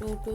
2 to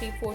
3/4